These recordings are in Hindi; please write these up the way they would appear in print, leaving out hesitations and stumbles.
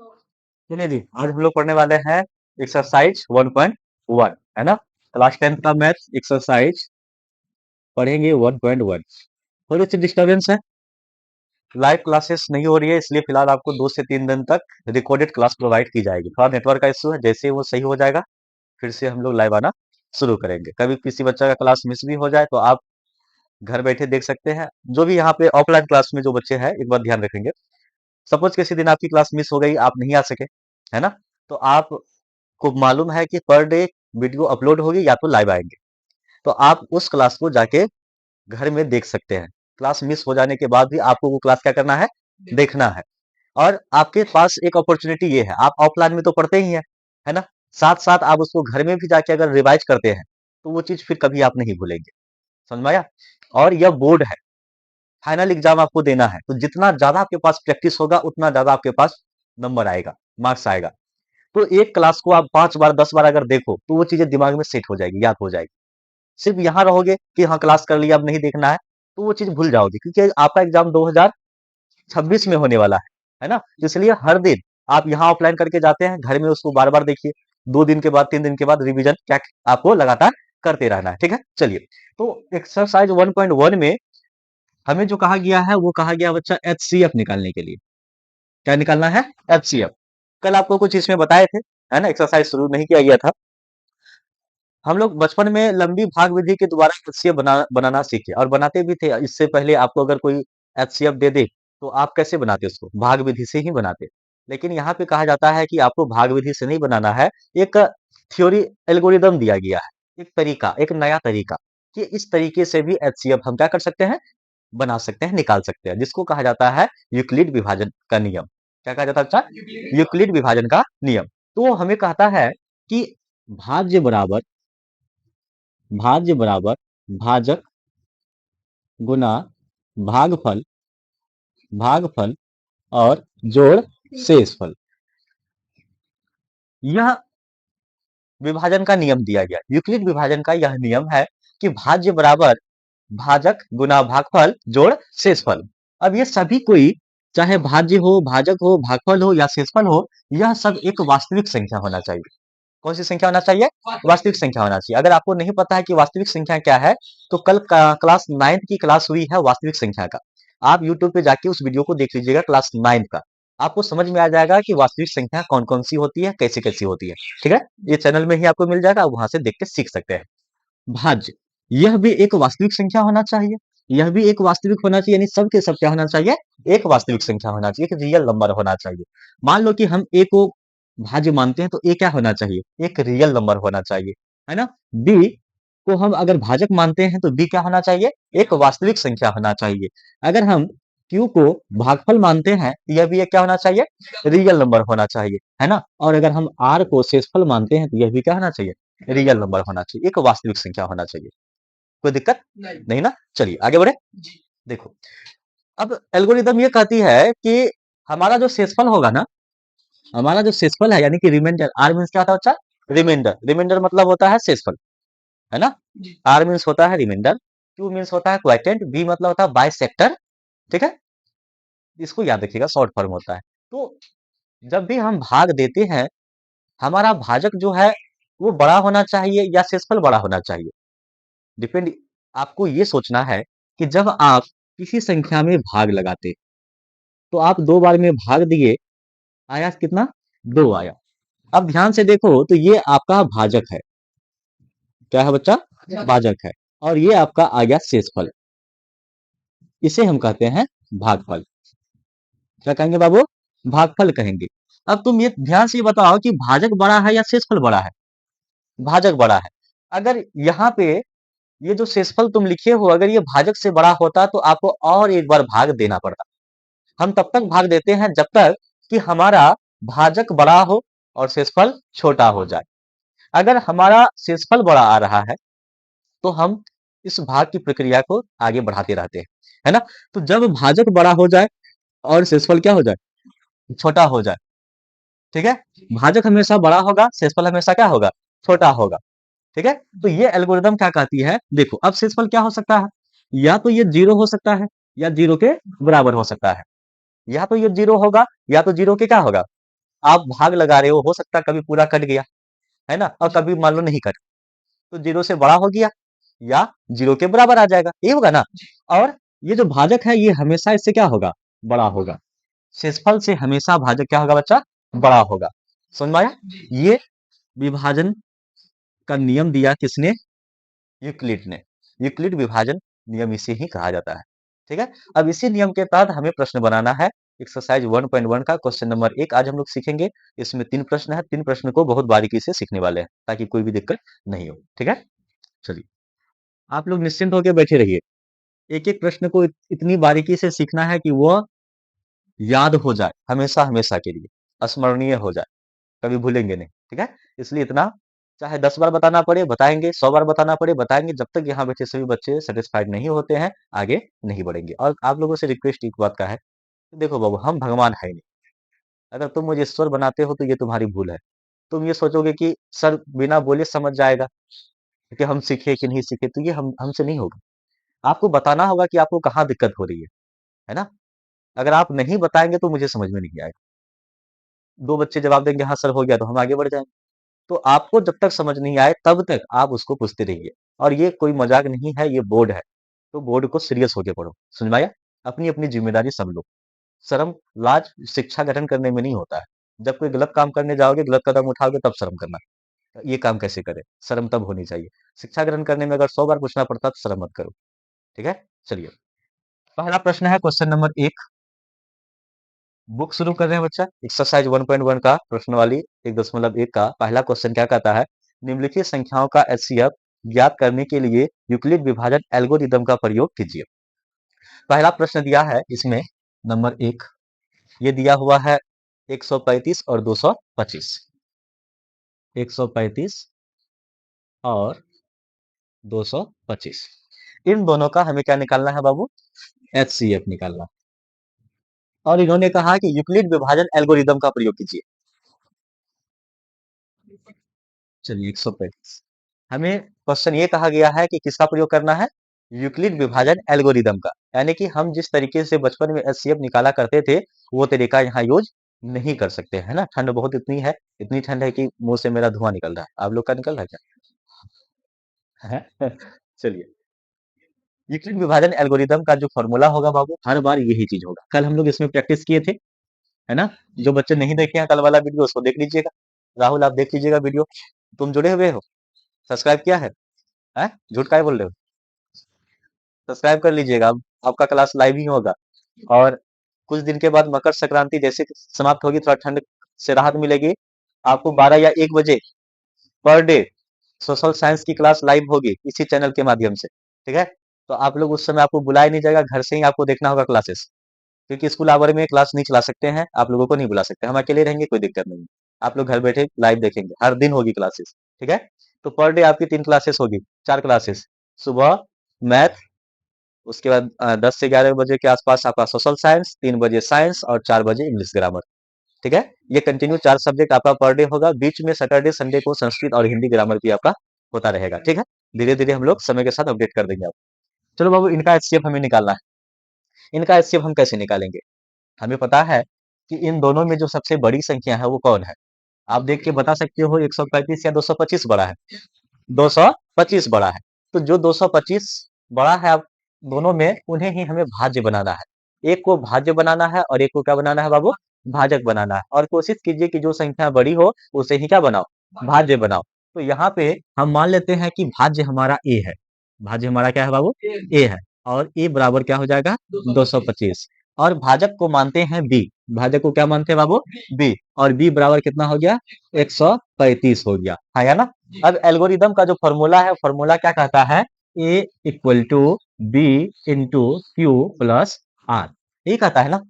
चलिए जी, आज हम लोग पढ़ने वाले हैं एक्सरसाइज 1.1, है ना। क्लास 10 का मैथ एक्सरसाइज पढ़ेंगे 1.1। थोड़ी सी डिस्टर्बेंस है, लाइव क्लासेस नहीं हो रही है, इसलिए फिलहाल आपको 2 से 3 दिन तक रिकॉर्डेड क्लास प्रोवाइड की जाएगी। थोड़ा नेटवर्क का इशू है, जैसे ही वो सही हो जाएगा फिर से हम लोग लाइव आना शुरू करेंगे। कभी किसी बच्चा का क्लास मिस भी हो जाए तो आप घर बैठे देख सकते हैं। जो भी यहाँ पे ऑफलाइन क्लास में जो बच्चे हैं एक बार ध्यान रखेंगे, सपोज किसी दिन आपकी क्लास मिस हो गई, आप नहीं आ सके, है ना, तो आपको मालूम है कि पर डे वीडियो अपलोड होगी या तो लाइव आएंगे, तो आप उस क्लास को जाके घर में देख सकते हैं। क्लास मिस हो जाने के बाद भी आपको वो क्लास क्या करना है, देखना है। और आपके पास एक अपॉर्चुनिटी ये है, आप ऑफलाइन में तो पढ़ते ही हैं, है ना, साथ साथ आप उसको घर में भी जाके अगर रिवाइज करते हैं तो वो चीज फिर कभी आप नहीं भूलेंगे। समझ में आया। और यह बोर्ड है, फाइनल एग्जाम आपको देना है, तो जितना ज्यादा आपके पास प्रैक्टिस होगा उतना ज्यादा आपके पास नंबर आएगा, मार्क्स आएगा। तो एक क्लास को आप 5 बार 10 बार अगर देखो तो वो चीजें दिमाग में सेट हो जाएगी, याद हो जाएगी। सिर्फ यहाँ रहोगे कि हाँ क्लास कर लिया अब नहीं देखना है, तो वो चीज भूल जाओगे, क्योंकि आपका एग्जाम 2026 में होने वाला है ना। तो इसलिए हर दिन आप यहाँ ऑफलाइन करके जाते हैं, घर में उसको बार बार देखिए, 2 दिन के बाद 3 दिन के बाद रिवीजन क्या आपको लगातार करते रहना है, ठीक है। चलिए, तो एक्सरसाइज 1.1 में हमें जो कहा गया है वो कहा गया बच्चा एचसीएफ निकालने के लिए। क्या निकालना है, एचसीएफ। कल आपको कुछ इसमें बताए थे, है ना, एक्सरसाइज शुरू नहीं किया गया था। हम लोग बचपन में लंबी भाग विधि के द्वारा एचसीएफ बनाना सीखे और बनाते भी थे। इससे पहले आपको अगर कोई एचसीएफ दे दे तो आप कैसे बनाते उसको, भाग विधि से ही बनाते। लेकिन यहाँ पे कहा जाता है कि आपको भाग विधि से नहीं बनाना है, एक थ्योरी एल्गोरिदम दिया गया है, एक तरीका, एक नया तरीका, कि इस तरीके से भी एचसीएफ हम क्या कर सकते हैं, बना सकते हैं, निकाल सकते हैं, जिसको कहा जाता है यूक्लिड विभाजन का नियम। क्या कहा जाता है अच्छा, यूक्लिड विभाजन का नियम। तो हमें कहता है कि भाज्य बराबर भाज्य बराबर भाजक गुना भागफल, भागफल और जोड़ शेषफल। यह विभाजन का नियम दिया गया, यूक्लिड विभाजन का यह नियम है कि भाज्य बराबर भाजक गुना भागफल जोड़ शेषफल। अब ये सभी कोई, चाहे भाज्य हो, भाजक हो, भागफल हो या शेषफल हो, यह सब एक वास्तविक संख्या होना चाहिए। कौन सी संख्या होना चाहिए, वास्तविक संख्या होना चाहिए। अगर आपको नहीं पता है कि वास्तविक संख्या क्या है, तो कल क्लास 9th की क्लास हुई है वास्तविक संख्या का, आप यूट्यूब पे जाके उस वीडियो को देख लीजिएगा, क्लास 9th का। आपको समझ में आ जाएगा कि वास्तविक संख्या कौन कौन सी होती है, कैसी कैसी होती है, ठीक है। ये चैनल में ही आपको मिल जाएगा, आप वहां से देख के सीख सकते हैं। भाज्य, यह भी एक वास्तविक संख्या होना चाहिए, यह भी एक वास्तविक होना चाहिए, यानी सब के सब क्या होना चाहिए, एक वास्तविक संख्या होना चाहिए, एक रियल नंबर होना चाहिए। मान लो कि हम ए को भाज्य मानते हैं, तो ए क्या होना चाहिए, एक रियल नंबर होना चाहिए, है ना। बी को हम अगर भाजक मानते हैं तो बी क्या होना चाहिए, एक वास्तविक संख्या होना चाहिए। अगर हम क्यू को भागफल मानते हैं तो यह भी एक क्या होना चाहिए, रियल नंबर होना चाहिए, है ना। और अगर हम आर को शेषफल मानते हैं तो यह भी क्या होना चाहिए, रियल नंबर होना चाहिए, एक वास्तविक संख्या होना चाहिए। कोई दिक्कत नहीं ना। चलिए आगे बढ़े। देखो, अब एल्गोरिदम ये कहती है कि हमारा जो शेषफल होगा ना, हमारा जो शेषफल है, यानी कि रिमाइंडर, आर मीन्स क्या होता है बच्चा, रिमाइंडर, रिमाइंडर मतलब होता है शेषफल, है ना। आर मीन्स होता है रिमाइंडर, क्यू मीन्स होता है क्वाइटेंट, बी मतलब होता है बाइसेक्टर, ठीक है। इसको याद रखिएगा, शॉर्ट फॉर्म होता है। तो जब भी हम भाग देते हैं, हमारा भाजक जो है वो बड़ा होना चाहिए या शेषफल बड़ा होना चाहिए, डिपेंड। आपको ये सोचना है कि जब आप किसी संख्या में भाग लगाते, तो आप 2 बार में भाग दिए, आया कितना, 2 आया। अब ध्यान से देखो तो ये आपका भाजक है, क्या है बच्चा, भाजक है। और ये आपका आ गया शेषफल, इसे हम कहते हैं भागफल। क्या कहेंगे बाबू, भागफल कहेंगे। अब तुम ये ध्यान से बताओ कि भाजक बड़ा है या शेषफल बड़ा है, भाजक बड़ा है। अगर यहाँ पे ये जो शेषफल तुम लिखे हो, अगर ये भाजक से बड़ा होता तो आपको और एक बार भाग देना पड़ता। हम तब तक भाग देते हैं जब तक कि हमारा भाजक बड़ा हो और शेषफल छोटा हो जाए। अगर हमारा शेषफल बड़ा आ रहा है तो हम इस भाग की प्रक्रिया को आगे बढ़ाते रहते हैं, है ना। तो जब भाजक बड़ा हो जाए और शेषफल क्या हो जाए, छोटा हो जाए, ठीक है। भाजक हमेशा बड़ा होगा, शेषफल हमेशा क्या होगा, छोटा होगा, ठीक है। तो ये एल्गोरिदम क्या कहती है, देखो अब शेषफल क्या हो सकता है, या तो ये 0 हो सकता है या 0 के बराबर हो सकता है, या तो ये 0 होगा या तो 0 के क्या होगा, आप भाग लगा रहे हो सकता है कभी पूरा कट गया, है ना, और कभी मान लो नहीं कटा, तो जीरो से बड़ा हो गया या जीरो के बराबर आ जाएगा, ये होगा ना। और ये जो भाजक है ये हमेशा इससे क्या होगा, बड़ा होगा। शेषफल से हमेशा भाजक क्या होगा बच्चा, बड़ा होगा। समझ में आया? ये विभाजन का नियम दिया किसने, यूक्लिड ने। यूक्लिड विभाजन नियम इसे ही कहा जाता है। ठीक है, अब इसी नियम के तहत हमें प्रश्न बनाना है। एक्सरसाइज 1.1 का क्वेश्चन नंबर 1 आज हम लोग सीखेंगे। इसमें 3 प्रश्न है, 3 प्रश्न को बहुत बारीकी से सीखने वाले हैं ताकि कोई भी दिक्कत नहीं हो। ठीक है, चलिए आप लोग निश्चिंत होकर बैठे रहिए। एक एक प्रश्न को इतनी बारीकी से सीखना है कि वो याद हो जाए हमेशा हमेशा के लिए, स्मरणीय हो जाए, कभी भूलेंगे नहीं। ठीक है, इसलिए इतना चाहे 10 बार बताना पड़े बताएंगे, 100 बार बताना पड़े बताएंगे, जब तक यहाँ बैठे सभी बच्चे सेटिस्फाइड नहीं होते हैं आगे नहीं बढ़ेंगे। और आप लोगों से रिक्वेस्ट एक बात का है, देखो बाबू हम भगवान है नहीं। अगर तुम मुझे ईश्वर बनाते हो तो ये तुम्हारी भूल है। तुम ये सोचोगे कि सर बिना बोले समझ जाएगा कि हम सीखे कि नहीं सीखे, तो ये हमसे नहीं होगा। आपको बताना होगा कि आपको कहाँ दिक्कत हो रही है ना। अगर आप नहीं बताएंगे तो मुझे समझ में नहीं आएगा। 2 बच्चे जवाब देंगे हाँ सर हो गया, तो हम आगे बढ़ जाएंगे। तो आपको जब तक समझ नहीं आए तब तक आप उसको पूछते रहिए। और ये कोई मजाक नहीं है, ये बोर्ड है, तो बोर्ड को सीरियस होके पढ़ो। समझ में आया? अपनी अपनी जिम्मेदारी सब लो। शर्म लाज शिक्षा ग्रहण करने में नहीं होता है। जब कोई गलत काम करने जाओगे, गलत कदम उठाओगे, तब शर्म करना। ये काम कैसे करें, शर्म तब होनी चाहिए। शिक्षा ग्रहण करने में अगर 100 बार पूछना पड़ता तो शर्म मत करो। ठीक है, चलिए पहला प्रश्न है क्वेश्चन नंबर 1। बुक शुरू कर रहे हैं बच्चा। एक्सरसाइज 1.1 का प्रश्न वाली 1.1 का पहला क्वेश्चन क्या कहता है, निम्नलिखित संख्याओं का एचसीएफ ज्ञात करने के लिए यूक्लिड विभाजन एल्गोरिदम का प्रयोग कीजिए। पहला प्रश्न दिया है इसमें नंबर 1, ये दिया हुआ है 135 और 225। 135 और 225, इन दोनों का हमें क्या निकालना है बाबू, एचसीएफ निकालना। और इन्होंने कहा कि यूक्लिड विभाजन एल्गोरिदम का प्रयोग कीजिए। चलिए 135, हमें क्वेश्चन ये कहा गया है कि किसका प्रयोग करना है, यूक्लिड विभाजन एल्गोरिदम का। यानी कि हम जिस तरीके से बचपन में एचसीएफ निकाला करते थे वो तरीका यहाँ यूज नहीं कर सकते, है ना। ठंड बहुत इतनी है, इतनी ठंड है कि मुंह से मेरा धुआं निकल रहा है। आप लोग का निकल रहा है क्या? चलिए, यूक्लिड विभाजन एल्गोरिदम का जो फॉर्मूला होगा बाबू, हर बार यही चीज होगा। कल हम लोग इसमें प्रैक्टिस किए थे, है ना। जो बच्चे नहीं देखे हैं कल वाला वीडियो उसको देख लीजिएगा। राहुल आप देख लीजिएगा वीडियो, तुम जुड़े हुए हो, सब्सक्राइब किया है? झूठ काहे बोल रहे हो? सब्सक्राइब कर लीजिएगा, अब आपका क्लास लाइव ही होगा। और कुछ दिन के बाद मकर संक्रांति जैसे समाप्त होगी, थोड़ा ठंड से राहत मिलेगी, आपको 12 या 1 बजे पर डे सोशल साइंस की क्लास लाइव होगी इसी चैनल के माध्यम से। ठीक है, तो आप लोग उस समय आपको बुलाया नहीं जाएगा, घर से ही आपको देखना होगा क्लासेस। क्योंकि स्कूल आवर में क्लास नहीं चला सकते हैं, आप लोगों को नहीं बुला सकते, हम अकेले रहेंगे कोई दिक्कत नहीं। आप लोग घर बैठे लाइव देखेंगे, हर दिन होगी क्लासेस। ठीक है, तो पर डे आपकी 3 क्लासेस होगी, 4 क्लासेस। सुबह मैथ, उसके बाद 10 से 11 बजे के आसपास आपका सोशल साइंस, 3 बजे साइंस और 4 बजे इंग्लिश ग्रामर। ठीक है, ये कंटिन्यू 4 सब्जेक्ट आपका पर डे होगा। बीच में सैटरडे संडे को संस्कृत और हिंदी ग्रामर भी आपका होता रहेगा। ठीक है, धीरे धीरे हम लोग समय के साथ अपडेट कर देंगे आप। चलो बाबू, इनका एचसीएफ हमें निकालना है। इनका एचसीएफ हम कैसे निकालेंगे, हमें पता है कि इन दोनों में जो सबसे बड़ी संख्या है वो कौन है। आप देख के बता सकते हो 135 या 225 बड़ा है। 225 बड़ा है, तो जो 225 बड़ा है, आप दोनों में उन्हें ही हमें भाज्य बनाना है। एक को भाज्य बनाना है और एक को क्या बनाना है बाबू, भाजक बनाना है। और कोशिश कीजिए कि जो संख्या बड़ी हो उसे ही क्या बनाओ, भाज्य बनाओ। तो यहाँ पे हम मान लेते हैं कि भाज्य हमारा ए है। भाज्य हमारा क्या है बाबू, ए है। और ए बराबर क्या हो जाएगा, 225। और भाजक को मानते हैं बी। भाजक को क्या मानते हैं बाबू, बी। और बी बराबर कितना हो गया, 135 हो गया, है या ना। अब एल्गोरिदम का जो फॉर्मूला है, फॉर्मूला क्या कहता है, A equal to B into Q plus R, ये कहता है ना।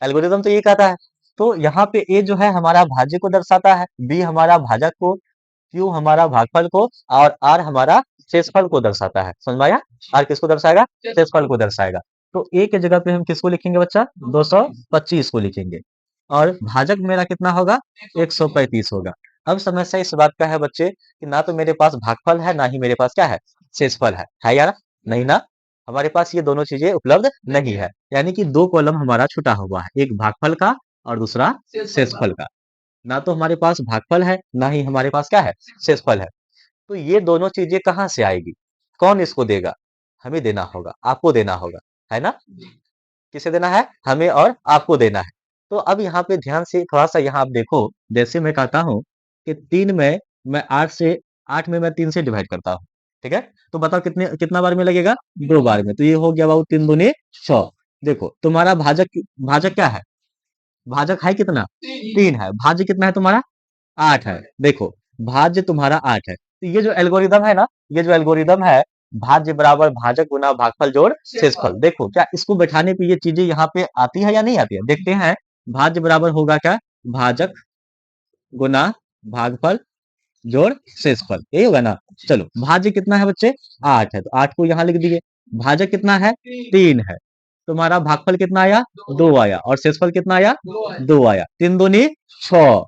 एल्गोरिदम तो ये कहता है। तो यहाँ पे ए जो है हमारा भाज्य को दर्शाता है, बी हमारा भाजक को, क्यू हमारा भागफल को, और आर हमारा शेषफल को दर्शाता है। समझ में आया? आर किसको दर्शाएगा, शेषफल को दर्शाएगा। तो ए के जगह पे हम किसको लिखेंगे बच्चा, 225 को लिखेंगे। और भाजक मेरा कितना होगा, 135 होगा। अब समस्या इस बात का है बच्चे कि ना तो मेरे पास भागफल है, ना ही मेरे पास क्या है, शेषफल है यार, नहीं ना। हमारे पास ये दोनों चीजें उपलब्ध नहीं है, यानी कि 2 कॉलम हमारा छूटा हुआ है, एक भागफल का और दूसरा शेषफल का। ना तो हमारे पास भागफल है, ना ही हमारे पास क्या है, शेषफल है। तो ये दोनों चीजें कहाँ से आएगी, कौन इसको देगा, हमें देना होगा, आपको देना होगा, है ना। किसे देना है, हमें और आपको देना है। तो अब यहाँ पे ध्यान से थोड़ा सा यहाँ आप देखो, जैसे मैं कहता हूँ कि 3 में मैं 8 में मैं 3 से डिवाइड करता हूँ, ठीक है। तो बताओ कितना बार में लगेगा, 2 बार में। तो ये हो गया बाबू 3 दूनी 6। देखो तुम्हारा भाजक भाजक क्या है, भाजक है कितना, 3 है। भाज्य कितना है तुम्हारा, 8 है। देखो भाज्य तुम्हारा 8 है। तो ये जो एल्गोरिदम है ना, ये जो एल्गोरिदम है, भाज्य बराबर भाजक गुना भागफल जोड़ शेषफल, देखो क्या इसको बैठाने पे ये चीजें यहाँ पे आती है या नहीं आती है, देखते हैं। भाज्य बराबर होगा क्या, भाजक गुना भागफल जोड़ शेषफल, यही होगा ना। चलो भाज्य कितना है बच्चे, 8 है, तो 8 को यहाँ लिख दिए। भाजक कितना है, 3 है। तुम्हारा भागफल कितना आया, 2 आया। और शेषफल कितना आया, 2 आया। 3 दूनी 6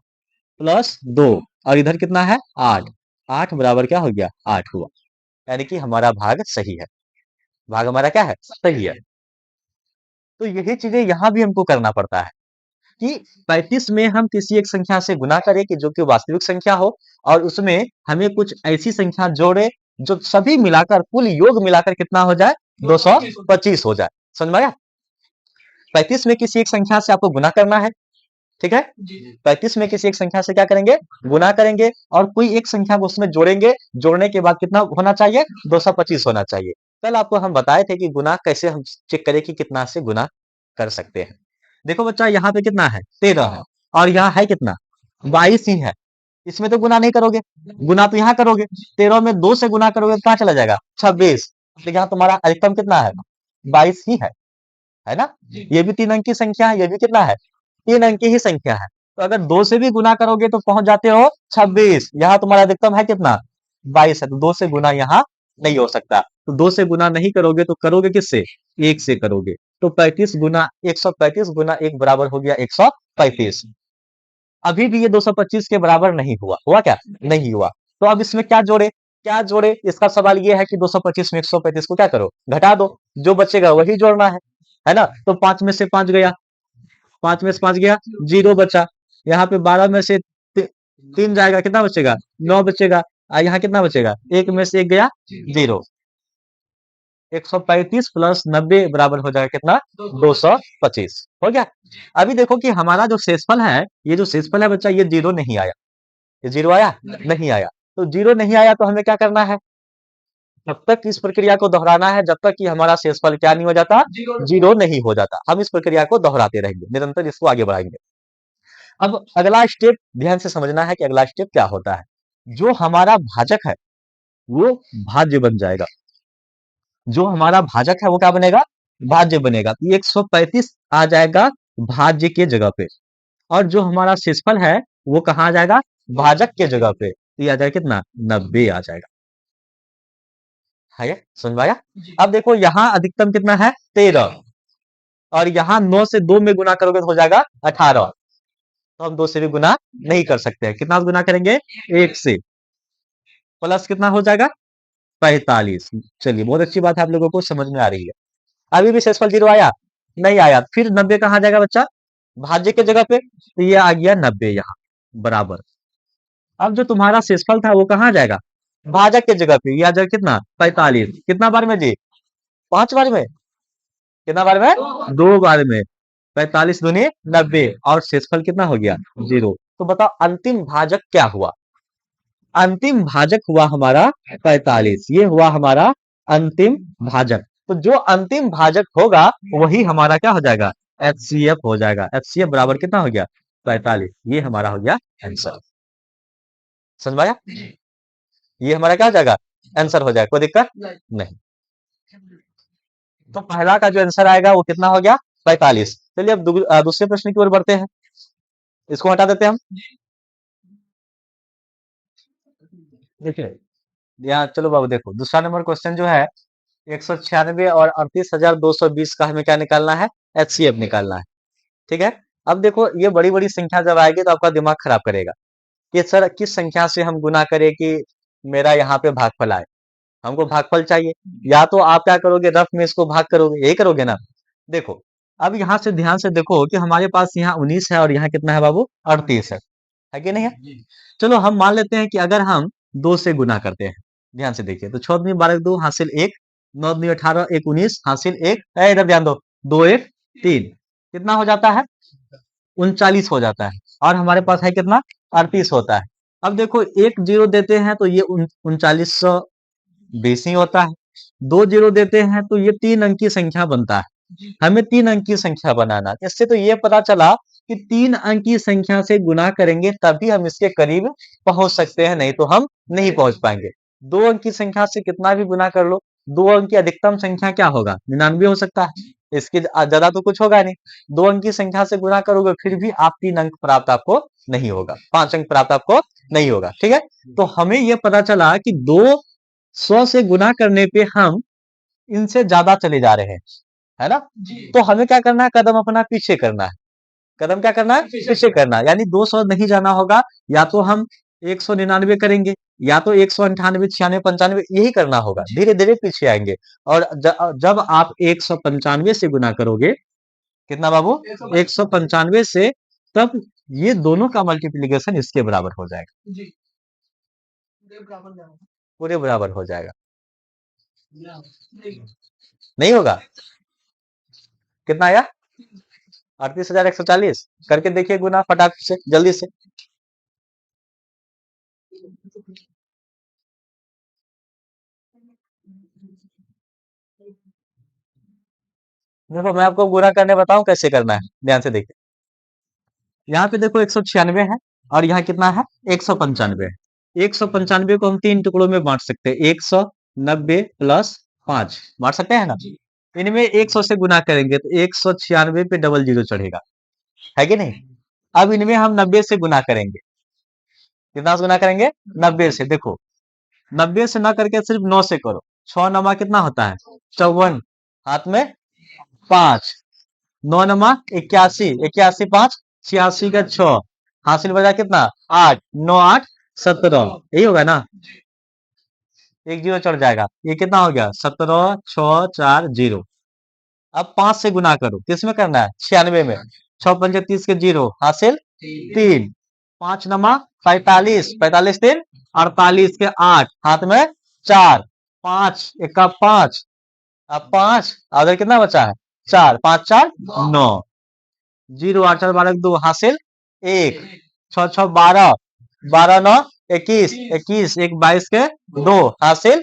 प्लस 2, और इधर कितना है, 8। 8 बराबर क्या हो गया, 8 हुआ। यानी कि हमारा भाग सही है, भाग हमारा क्या है, सही है। तो यही चीजें यहाँ भी हमको करना पड़ता है कि 35 में हम किसी एक संख्या से गुना करें कि जो कि वास्तविक संख्या हो, और उसमें हमें कुछ ऐसी संख्या जोड़े जो सभी मिलाकर, कुल योग मिलाकर कितना हो जाए, 225 हो जाए। समझ में आया। 35 में किसी एक संख्या से आपको गुना करना है, ठीक है। 35 में किसी एक संख्या से क्या करेंगे, गुना करेंगे, और कोई एक संख्या को उसमें जोड़ेंगे। जोड़ने के बाद कितना होना चाहिए, 225 होना चाहिए। कल आपको हम बताए थे कि गुना कैसे हम चेक करें कि कितना से गुना कर सकते हैं। देखो बच्चा यहाँ पे कितना है, 13 है, और यहाँ है कितना, 22 ही है। इसमें तो गुना नहीं करोगे, गुना तो यहाँ करोगे। 13 में 2 से गुना करोगे तो कहाँ चला जाएगा, 26। तो यहाँ तुम्हारा अधिकतम कितना है, 22 ही है ना। ये भी 3 अंक की संख्या है, ये भी कितना है, 3 अंक की ही संख्या है। तो अगर 2 से भी गुना करोगे तो पहुंच जाते हो 26। यहाँ तुम्हारा अधिकतम है कितना, 22 है। तो 2 से गुना यहाँ नहीं हो सकता। तो 2 से गुना नहीं करोगे तो करोगे किससे, 1 से करोगे। तो 35 गुना 135 गुना 1 बराबर हो गया 135। अभी भी ये 225 के बराबर नहीं हुआ, हुआ क्या, नहीं हुआ। तो अब इसमें क्या जोड़े, क्या जोड़े, इसका सवाल ये है कि 225 में 135 को क्या करो, घटा दो, जो बचेगा वही जोड़ना है ना। तो 5 में से 5 गया, 5 में से 5 गया, 0 बचा। यहाँ पे 12 में से 3 जाएगा, कितना बचेगा, 9 बचेगा। यहाँ कितना बचेगा, 1 में से 1 गया, 0। 135 प्लस 90 बराबर हो जाएगा कितना, 225 हो गया। अभी देखो कि हमारा जो शेषफल है, ये जो शेषफल है बच्चा, ये 0 नहीं आया। ये 0 आया, नहीं आया। तो 0 नहीं आया तो हमें क्या करना है, तब तक इस प्रक्रिया को दोहराना है जब तक कि हमारा शेषफल क्या नहीं हो जाता, 0 नहीं हो जाता। हम इस प्रक्रिया को दोहराते रहेंगे, निरंतर इसको आगे बढ़ाएंगे। अब अगला स्टेप ध्यान से समझना है कि अगला स्टेप क्या होता है। जो हमारा भाजक है वो भाज्य बन जाएगा, जो हमारा भाजक है वो क्या बनेगा, भाज्य बनेगा। तो ये 135 आ जाएगा भाज्य के जगह पे, और जो हमारा शेषफल है वो कहाँ आ जाएगा, भाजक के जगह पे। तो ये आ जाएगा कितना, 90 आ जाएगा। है ये समझ में आया। अब देखो यहाँ अधिकतम कितना है, 13, और यहाँ 9 से 2 में गुना करोगे तो हो जाएगा 18। तो हम 2 से भी गुना नहीं कर सकते हैं, कितना गुना करेंगे, 1 से। प्लस कितना हो जाएगा, 45। चलिए बहुत अच्छी बात है, आप लोगों को समझ में आ रही है। अभी भी शेषफल 0 आया, नहीं आया। फिर 90 कहाँ जाएगा बच्चा, भाज्य के जगह पे। तो ये आ गया 90 यहाँ बराबर। अब जो तुम्हारा शेषफल था वो कहाँ जाएगा, भाजक के जगह पे। ये आ जाएगा कितना, 45। कितना बार में जी, 5 बार में। कितना बार में, 2 बार में। 45 दूनी 90, और शेषफल कितना हो गया, 0। तो बताओ अंतिम भाजक क्या हुआ, अंतिम भाजक हुआ हमारा 45। ये हुआ हमारा अंतिम भाजक। तो जो अंतिम भाजक होगा वही हमारा क्या हो जाएगा, एचसीएफ हो जाएगा। एचसीएफ बराबर कितना हो गया, 45। ये हमारा हो गया आंसर। समझ में आया, ये हमारा क्या हो जाएगा, आंसर हो जाएगा, कोई दिक्कत नहीं। तो पहला का जो आंसर आएगा वो कितना हो गया, 45। चलिए अब दूसरे प्रश्न की ओर बढ़ते हैं, इसको हटा देते हैं हम। देखिए यहाँ चलो बाबू, देखो दूसरा नंबर क्वेश्चन जो है, 196 और 38,220 का हमें क्या निकालना है, एचसीएफ निकालना है। ठीक है। अब देखो ये बड़ी बड़ी संख्या जब आएगी तो आपका दिमाग खराब करेगा कि सर किस संख्या से हम गुना करें कि मेरा यहाँ पे भागफल आए। हमको भागफल चाहिए, या तो आप क्या करोगे, रफ में इसको भाग करोगे, यही करोगे ना। देखो अब यहाँ से ध्यान से देखो कि हमारे पास यहाँ 19 है और यहाँ कितना है बाबू, 38 है। है कि नहीं है? चलो हम मान लेते हैं कि अगर हम 2 से गुना करते हैं, ध्यान से देखिए, तो 6 दूनी 12 2 हासिल 1, 9 दूनी 18 1 19 हासिल 1, इधर ध्यान दो, 2 1 3, कितना हो जाता है? 39 हो जाता है। और हमारे पास है कितना? 38 होता है। अब देखो एक जीरो देते हैं तो ये 3920 ही होता है। 2 जीरो देते हैं तो ये 3 अंक की संख्या बनता है। हमें 3 अंक की संख्या बनाना है। इससे तो ये पता चला कि 3 अंक की संख्या से गुना करेंगे तभी हम इसके करीब पहुंच सकते हैं, नहीं तो हम नहीं पहुंच पाएंगे। 2 अंक की संख्या से कितना भी गुना कर लो, 2 अंक की अधिकतम संख्या क्या होगा? 99 हो सकता है। इसके ज्यादा तो कुछ होगा नहीं। 2 अंक की संख्या से गुना करोगे फिर भी आप 3 अंक प्राप्त आपको नहीं होगा, 5 अंक प्राप्त आपको नहीं होगा। ठीक है, तो हमें यह पता चला कि 200 से गुना करने पे हम इनसे ज्यादा चले जा रहे हैं, है ना? तो हमें क्या करना है? कदम अपना पीछे करना है। कदम क्या करना है? पीछे करना है। यानी 200 नहीं जाना होगा, या तो हम 199 करेंगे, या तो 198 96 95 यही करना होगा। धीरे धीरे पीछे आएंगे। और जब आप 195 से गुना करोगे, कितना बाबू? 195 से, तब ये दोनों का मल्टीप्लीकेशन इसके बराबर हो जाएगा, पूरे बराबर हो जाएगा। नहीं होगा? कितना आया? 38,140। करके देखिए गुना फटाक से, जल्दी से। देखो मैं आपको गुना करने बताऊं कैसे करना है, ध्यान से देखिए। यहाँ पे देखो 196 है, और यहाँ कितना है? 195 है। 195 को हम 3 टुकड़ों में बांट सकते हैं, 190 प्लस 5 बांट सकते हैं ना? इनमें 100 से गुना करेंगे तो 196 पे डबल जीरो चढ़ेगा, है कि नहीं? अब इनमें हम 90 से गुना करेंगे। कितना से गुना करेंगे? 90 से। देखो 90 से ना करके सिर्फ 9 से करो। 6 नमा कितना होता है? 54। हाथ में 5, 9 नमा 81, 81 5 86 का 6, हासिल बचा कितना? 8, 9 8 17, यही होगा ना? एक जीरो चढ़ जाएगा, ये कितना हो गया? 17 6 4 0। अब 5 से गुना करो, किस में करना है? 96 में। 6 पंजे 30 के जीरो, हासिल 3, 5 नमा 45, 45 3 48 के 8, हाथ में 4, 5 1 का 5, अब 5 उधर कितना बचा है? 4, 5 4 9, 0 8 4 12 2, हासिल 1, 6 6 12, 12 9 21, 21 1 22 के 2, हासिल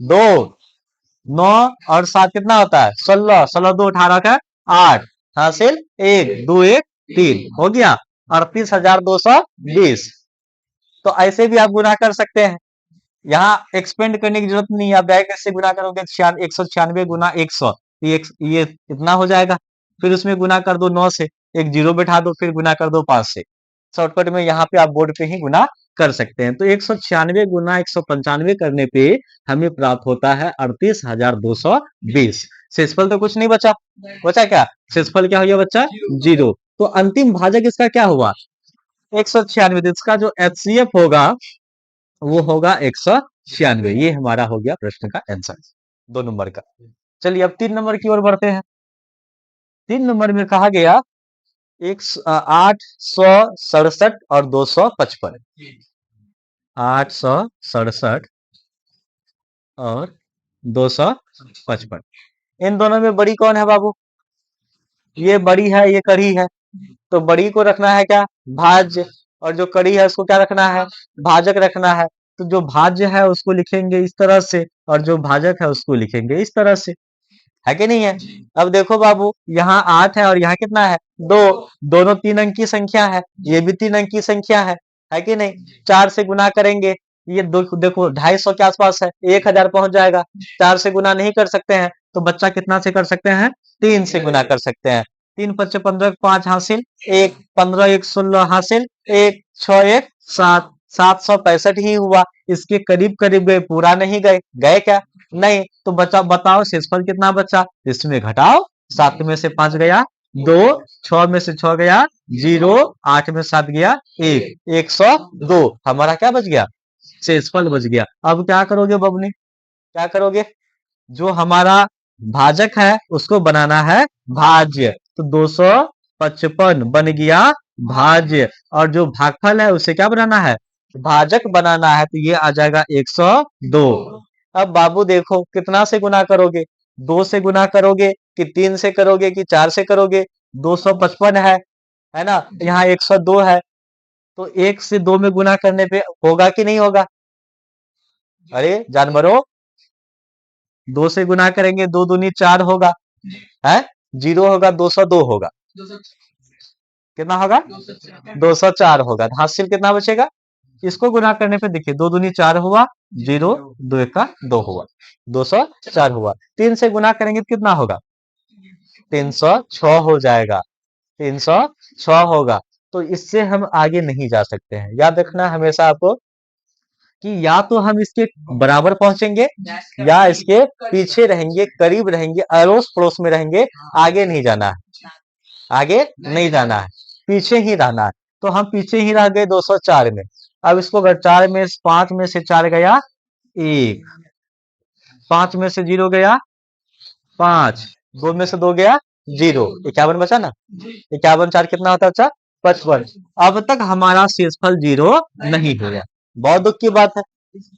2, 9 और 7 कितना होता है? 16, 16 2 18 का 8, हासिल 1 2 1 3, हो गया 38,220। तो ऐसे भी आप गुना कर सकते हैं। यहाँ एक्सपेंड करने की जरूरत नहीं है, आप डायरेक्ट से गुना करोगे 196 गुना 100, ये इतना हो जाएगा। फिर उसमें गुना कर दो 9 से, एक जीरो बैठा दो, फिर गुना कर दो 5 से। शॉर्टकट में यहाँ पे आप बोर्ड पे ही गुना कर सकते हैं। तो 196 गुना 195 करने पे हमें प्राप्त होता है 38,220। शेषफल तो कुछ नहीं बचा। बचा क्या? शेषफल क्या हुआ बच्चा? जीरो। तो अंतिम भाजक इसका क्या हुआ? 196। इसका जो एचसीएफ होगा वो होगा 196। ये हमारा हो गया प्रश्न का आंसर, 2 नंबर का। चलिए अब 3 नंबर की ओर बढ़ते हैं। 3 नंबर में कहा गया 867 और 255। 867 और 255, इन दोनों में बड़ी कौन है बाबू? ये बड़ी है, ये कड़ी है। तो बड़ी को रखना है क्या? भाज्य। और जो कड़ी है उसको क्या रखना है? भाजक रखना है। तो जो भाज्य है उसको लिखेंगे इस तरह से, और जो भाजक है उसको लिखेंगे इस तरह से, है कि नहीं है? अब देखो बाबू, यहाँ 8 है और यहाँ कितना है? 2। दोनों 3 अंक की संख्या है, ये भी 3 अंक की संख्या है कि नहीं? 4 से गुना करेंगे, ये देखो 250 के आसपास है, 1000 पहुंच जाएगा। 4 से गुना नहीं कर सकते हैं तो बच्चा कितना से कर सकते हैं? 3 से गुना कर सकते हैं। 3 5 15 5 हासिल 1, 15 1 16 हासिल 1, 6 1 7, 765 ही हुआ। इसके करीब करीब गए, पूरा नहीं गए। गए क्या? नहीं। तो बचा, बताओ शेषफल कितना बचा? इसमें घटाओ, 7 में से 5 गया 2, 6 में से 6 गया 0, 8 में 7 गया 1, 102 हमारा क्या बच गया? शेषफल बच गया। अब क्या करोगे बबनी? क्या करोगे? जो हमारा भाजक है उसको बनाना है भाज्य। तो 255 बन गया भाज्य, और जो भागफल है उसे क्या बनाना है, भाजक बनाना है, तो ये आ जाएगा 102। अब बाबू देखो कितना से गुना करोगे, 2 से गुना करोगे कि 3 से करोगे कि 4 से करोगे, 255 है ना, यहाँ 102 है, तो 1 से 2 में गुना करने पे होगा कि नहीं होगा, अरे जानवरों, 2 से गुना करेंगे, 2 दूनी 4 होगा, है, 0 होगा, 202 होगा, कितना होगा, 204 होगा, तो हासिल कितना बचेगा, इसको गुना करने पे देखिए, 2 दूनी 4 हुआ, 0, 2 एका 2 हुआ, 204 हुआ, 3 से गुना करेंगे तो कितना होगा, 306 हो जाएगा, 306 होगा। तो इससे हम आगे नहीं जा सकते हैं, याद रखना हमेशा आपको कि या तो हम इसके बराबर पहुंचेंगे या इसके पीछे रहेंगे, करीब रहेंगे, अड़ोस पड़ोस में रहेंगे, आगे नहीं जाना है, आगे नहीं जाना है, पीछे ही रहना है। तो हम पीछे ही रह गए 204 में। अब इसको अगर 4 में 5 में से 4 गया 1, 5 में से 0 गया 5, 2 में से 2 गया 0, 51 बचा ना, 51 4 कितना होता है अच्छा, 55। अब तक हमारा शेषफल 0 नहीं हुआ, बहुत दुख की बात है।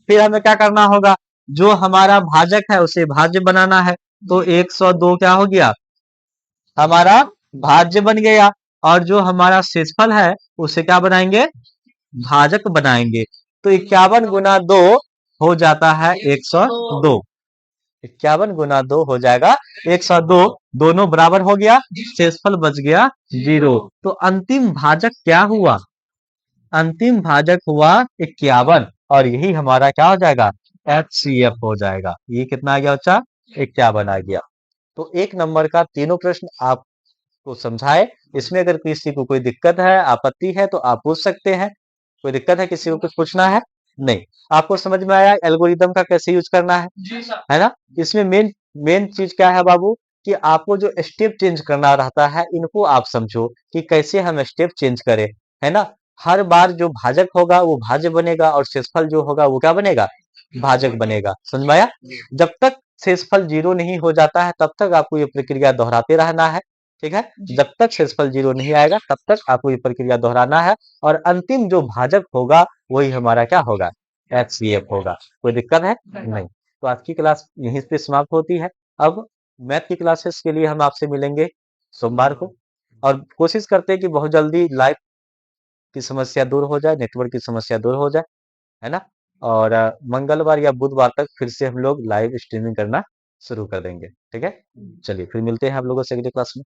फिर हमें क्या करना होगा, जो हमारा भाजक है उसे भाज्य बनाना है, तो 102 क्या हो गया, हमारा भाज्य बन गया, और जो हमारा शेषफल है उसे क्या बनाएंगे, भाजक बनाएंगे। तो 51 गुना 2 हो जाता है 102, 51 गुना 2 हो जाएगा 102, दोनों बराबर हो गया, शेषफल बच गया 0। तो अंतिम भाजक क्या हुआ, अंतिम भाजक हुआ 51, और यही हमारा क्या हो जाएगा, HCF हो जाएगा। ये कितना आ गया बच्चा, 51 आ गया। तो 1 नंबर का तीनों प्रश्न आपको समझाए, इसमें अगर किसी को कोई दिक्कत है, आपत्ति है तो आप पूछ सकते हैं, कोई दिक्कत है, किसी को कुछ पूछना है, नहीं, आपको समझ में आया एल्गोरिदम का कैसे यूज करना है ना। इसमें मेन मेन चीज क्या है बाबू, कि आपको जो स्टेप चेंज करना रहता है, इनको आप समझो कि कैसे हम स्टेप चेंज करें, है ना। हर बार जो भाजक होगा वो भाज्य बनेगा, और शेषफल जो होगा वो क्या बनेगा, भाजक बनेगा, समझ में आया। जब तक शेषफल 0 नहीं हो जाता है तब तक आपको ये प्रक्रिया दोहराते रहना है, ठीक है। जब तक शेषफल 0 नहीं आएगा तब तक आपको ये प्रक्रिया दोहराना है, और अंतिम जो भाजक होगा वही हमारा क्या होगा, HCF होगा। कोई दिक्कत है, नहीं। तो आज की क्लास यहीं पे समाप्त होती है। अब मैथ की क्लासेस के लिए हम आपसे मिलेंगे सोमवार को, और कोशिश करते हैं कि बहुत जल्दी लाइव की समस्या दूर हो जाए, नेटवर्क की समस्या दूर हो जाए, है ना। और मंगलवार या बुधवार तक फिर से हम लोग लाइव स्ट्रीमिंग करना शुरू कर देंगे, ठीक है। चलिए फिर मिलते हैं आप लोगों से अगली क्लास में।